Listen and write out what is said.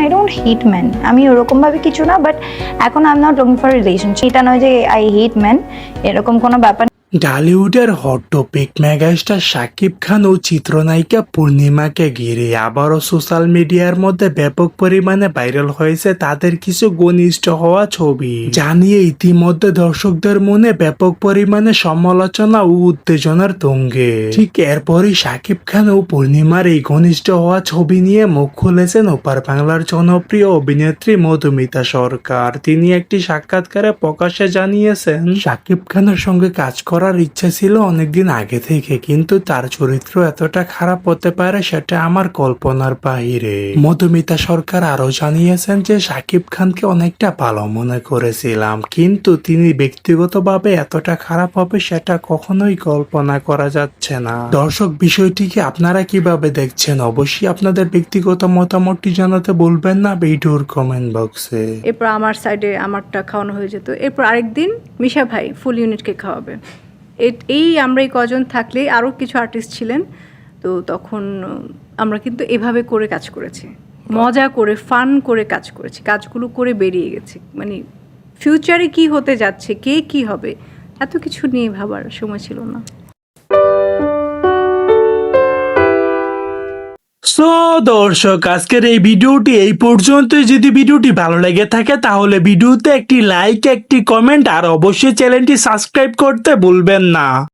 I don't hate man, আমি ওরকম ভাবে কিছু না, বাট এখন I am not looking for relationship. এটা নয় যে আই হেট ম্যান, এরকম কোনো ব্যাপার। ঢালিউডের hot topic megastar Shakib Khan ও চিত্রনায়িকা পূর্ণিমাকে ঘিরে আবারও সোশ্যাল মিডিয়ার মধ্যে ব্যাপক পরিমাণে ভাইরাল হয়েছে তাদের কিছু ঘনিষ্ঠ হওয়া ছবি, যা নিয়ে ইতিমধ্যে দর্শকদের মনে ব্যাপক পরিমাণে সমালোচনা ও উত্তেজনার তুঙ্গে। ঠিক এরপরই শাকিব খান ও পূর্ণিমার এই ঘনিষ্ঠ হওয়া ছবি নিয়ে মুখ খুলেছেন ওপার বাংলার জনপ্রিয় অভিনেত্রী মধুমিতা সরকার। তিনি একটি সাক্ষাৎকারে প্রকাশ্যে জানিয়েছেন, শাকিব খানের সঙ্গে কাজ করার ইচ্ছা ছিল অনেকদিন আগে থেকে, কিন্তু তার চরিত্র এতটা খারাপ হতে পারে সেটা আমার কল্পনার বাহিরে। মধুমিতা সরকার আরো জানিয়েছেন যে শাকিব খানকে অনেকটা ভালো মনে করেছিলাম, কিন্তু তিনি ব্যক্তিগতভাবে এতটা খারাপ হবে সেটা কখনোই কল্পনা করা যাচ্ছে না। দর্শক, বিষয়টিকে আপনারা কিভাবে দেখছেন অবশ্যই আপনাদের ব্যক্তিগত মতামতটি জানাতে বলবেন না ভিডিওর কমেন্ট বক্সে। এরপর আমার সাইডে আমারটা খাওয়ানো হয়ে যেত, এরপর আরেকদিন মিশা ভাই ফুল ইউনিটকে খাওয়াবে। আমরা এই কজন থাকলে আরও কিছু আর্টিস্ট ছিলেন, তো তখন আমরা কিন্তু এভাবে করে কাজ করেছি, মজা করে ফান করে কাজ করেছি, কাজগুলো করে বেরিয়ে গেছি। মানে ফিউচারে কি হতে যাচ্ছে, কে কি হবে, এত কিছু নিয়ে ভাবার সময় ছিল না। সো দর্শক, আজকের এই ভিডিওটি এই পর্যন্ত। যদি ভিডিওটি ভালো লেগে থাকে তাহলে ভিডিওতে একটি লাইক, একটি কমেন্ট আর অবশ্যই চ্যানেলটি সাবস্ক্রাইব করতে ভুলবেন না।